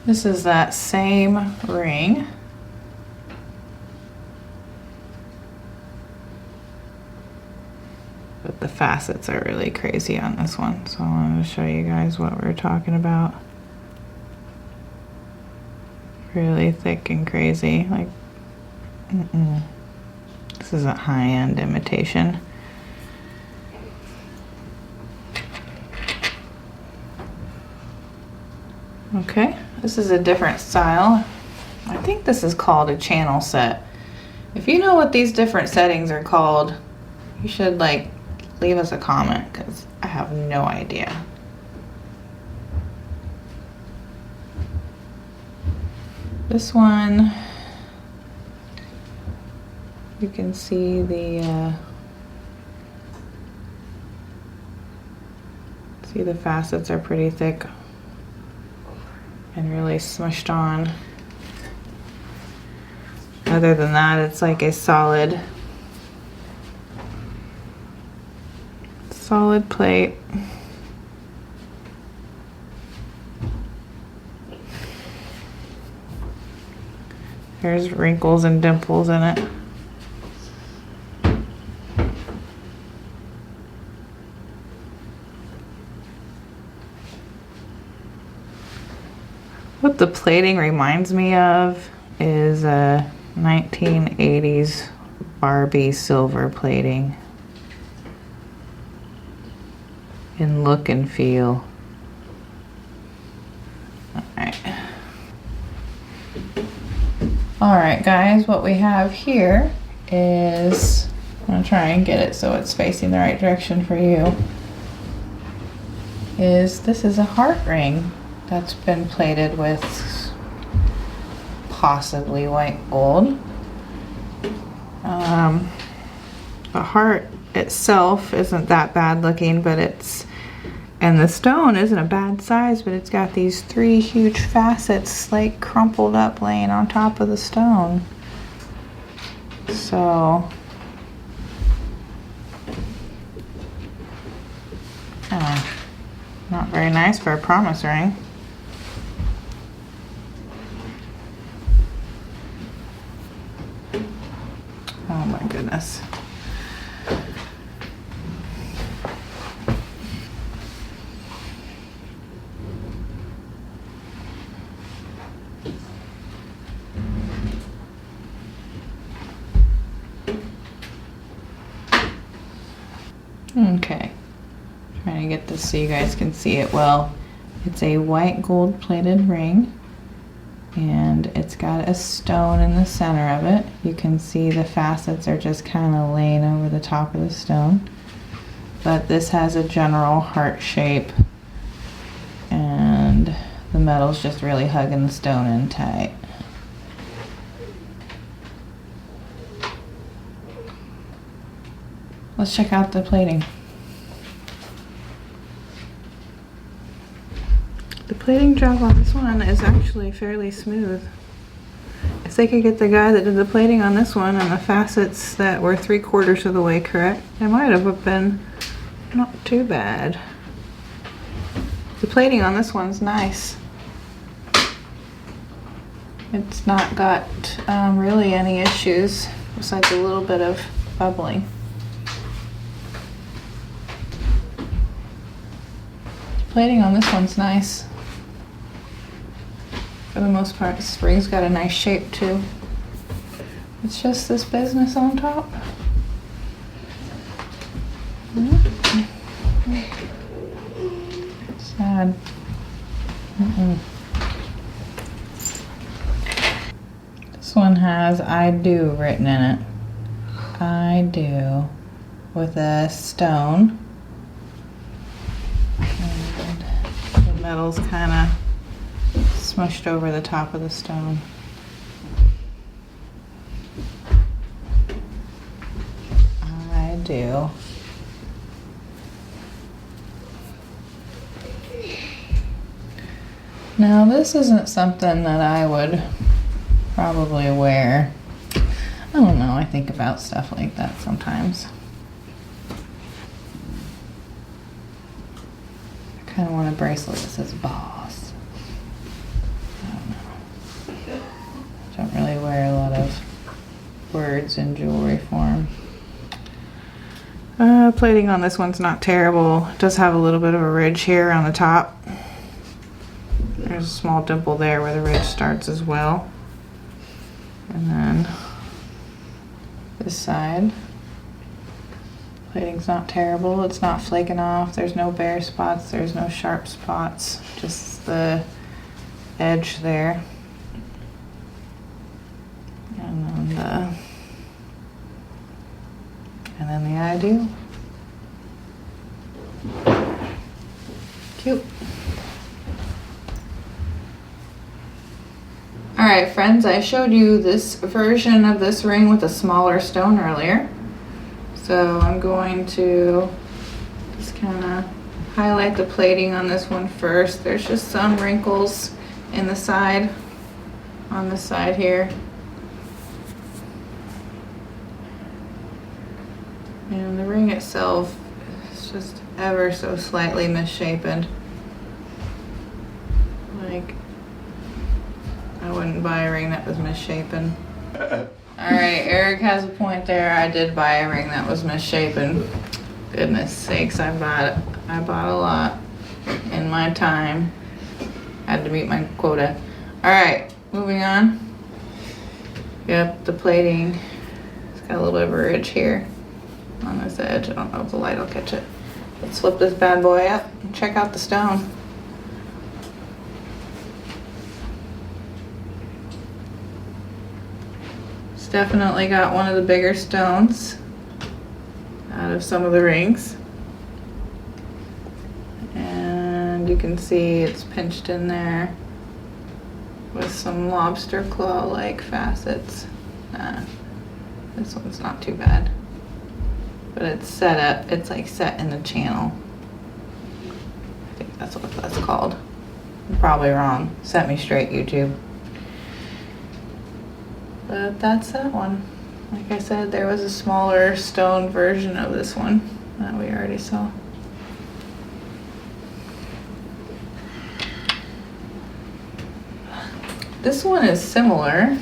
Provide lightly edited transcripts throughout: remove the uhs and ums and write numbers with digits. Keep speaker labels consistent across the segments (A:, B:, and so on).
A: This is that same ring. But the facets are really crazy on this one, so I wanted to show you guys what we were talking about. Really thick and crazy, like, This is a high-end imitation. Okay, this is a different style. I think this is called a channel set. If you know what these different settings are called, you should like leave us a comment because I have no idea. This one, you can see the facets are pretty thick and really smushed on. Other than that, it's like a solid plate. There's wrinkles and dimples in it. What the plating reminds me of is a 1980s Barbie silver plating in look and feel. Alright guys, what we have here is, I'm going to try and get it so it's facing the right direction for you, this is a heart ring that's been plated with possibly white gold. The heart itself isn't that bad looking, but and the stone isn't a bad size, but it's got these 3 huge facets like crumpled up laying on top of the stone. So not very nice for a promise ring. Oh my goodness. Okay, trying to get this so you guys can see it well. It's a white gold plated ring and it's got a stone in the center of it. You can see the facets are just kind of laying over the top of the stone, but this has a general heart shape and the metal's just really hugging the stone in tight. Let's check out the plating. The plating job on this one is actually fairly smooth. If they could get the guy that did the plating on this one and the facets that were 3/4 of the way correct, it might have been not too bad. The plating on this one's nice. It's not got really any issues besides a little bit of bubbling. The plating on this one's nice. For the most part, the spring's got a nice shape too. It's just this business on top. Sad. This one has "I do" written in it. I do, with a stone. And the metal's kind of smushed over the top of the stone. I do. Now this isn't something that I would probably wear. I don't know, I think about stuff like that sometimes. I kind of want a bracelet that says boss. words in jewelry form. Plating on this one's not terrible. It does have a little bit of a ridge here on the top. There's a small dimple there where the ridge starts as well. And then this side. Plating's not terrible. It's not flaking off. There's no bare spots. There's no sharp spots. Just the edge there. And then the ideal. Cute. Alright friends, I showed you this version of this ring with a smaller stone earlier. So I'm going to just kind of highlight the plating on this one first. There's just some wrinkles in the side, on this side here. And the ring itself is just ever so slightly misshapen. Like, I wouldn't buy a ring that was misshapen. Alright, Eric has a point there. I did buy a ring that was misshapen. Goodness sakes, I bought a lot in my time. Had to meet my quota. Alright, moving on. Yep, the plating. It's got a little bit of a ridge here on this edge. I don't know if the light will catch it. Let's flip this bad boy up and check out the stone. It's definitely got one of the bigger stones out of some of the rings. And you can see it's pinched in there with some lobster claw-like facets. This one's not too bad. But it's set up, it's like set in the channel. I think that's what that's called. I'm probably wrong. Set me straight, YouTube. But that's that one. Like I said, there was a smaller stone version of this one that we already saw. This one is similar.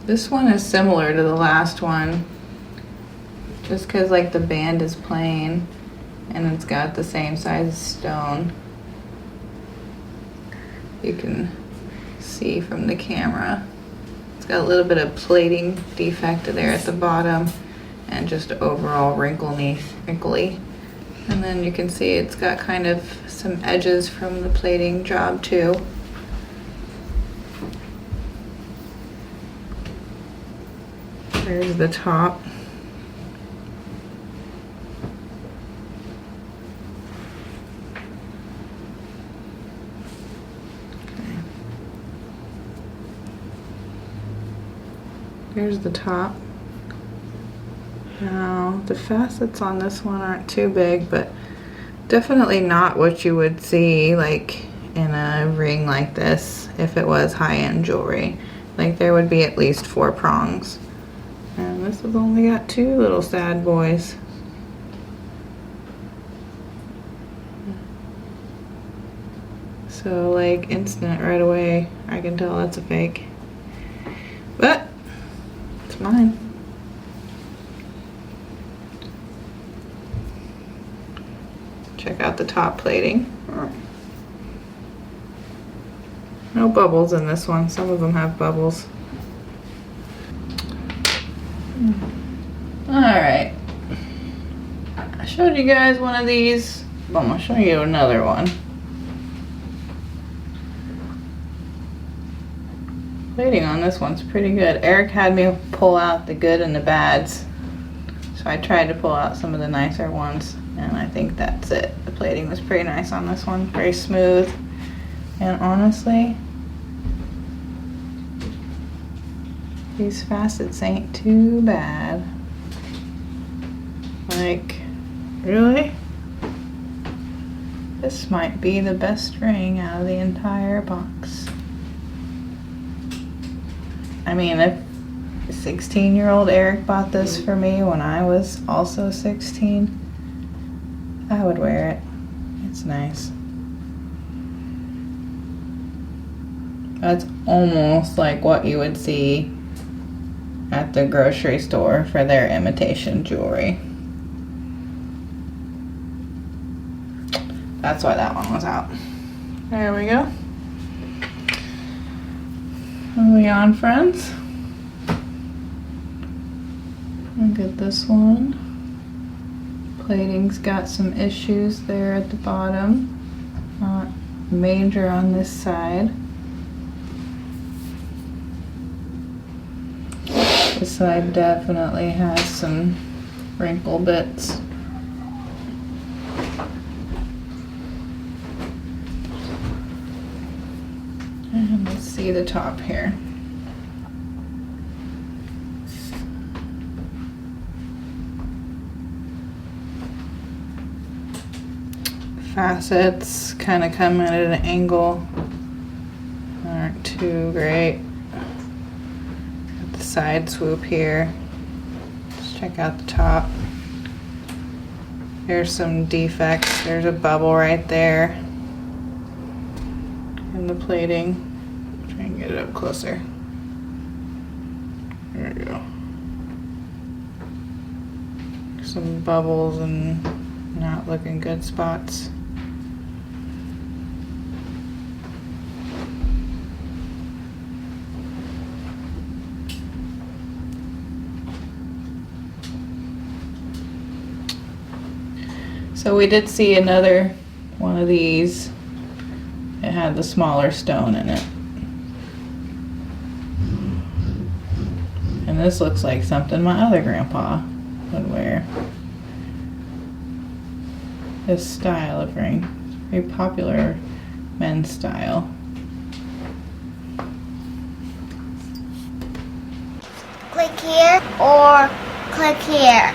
A: This one is similar to the last one, just because like the band is plain and it's got the same size stone. You can see from the camera. It's got a little bit of plating defect there at the bottom and just overall wrinkly. And then you can see it's got kind of some edges from the plating job too. There's the top. Okay. Here's the top. Now, the facets on this one aren't too big, but definitely not what you would see like in a ring like this if it was high-end jewelry. Like there would be at least 4 prongs. And this has only got 2 little sad boys. So like instant right away, I can tell that's a fake. But it's mine. Check out the top plating. No bubbles in this one. Some of them have bubbles. Alright, I showed you guys one of these, but I'm going to show you another one. Plating on this one's pretty good. Eric had me pull out the good and the bads, so I tried to pull out some of the nicer ones, and I think that's it. The plating was pretty nice on this one, very smooth, and honestly, these facets ain't too bad. Like, really? This might be the best ring out of the entire box. I mean, if 16-year-old Eric bought this for me when I was also 16, I would wear it. It's nice. That's almost like what you would see at the grocery store for their imitation jewelry. That's why that one was out. There we go. Moving on, friends. Look at this one. Plating's got some issues there at the bottom. Not major on this side. This side definitely has some wrinkle bits. And let's see the top here. Facets kind of come at an angle. Aren't too great. Got the side swoop here. Let's check out the top. There's some defects. There's a bubble right there in the plating. Try and get it up closer. There we go. Some bubbles and not looking good spots. So we did see another one of these. It had the smaller stone in it. And this looks like something my other grandpa would wear. This style of ring. It's very popular men's style.
B: Click here or click here.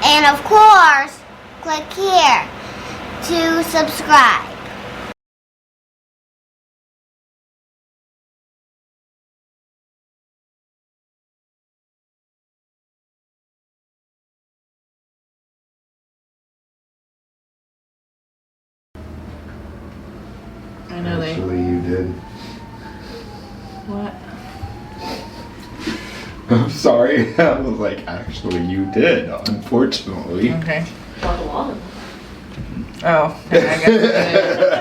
B: And of course, click here to subscribe.
A: I know
C: Actually, you did.
A: What?
C: I'm sorry. I was like, actually, you did, unfortunately.
A: Okay.
D: Bought a lot of them.
A: Oh, I guess I did.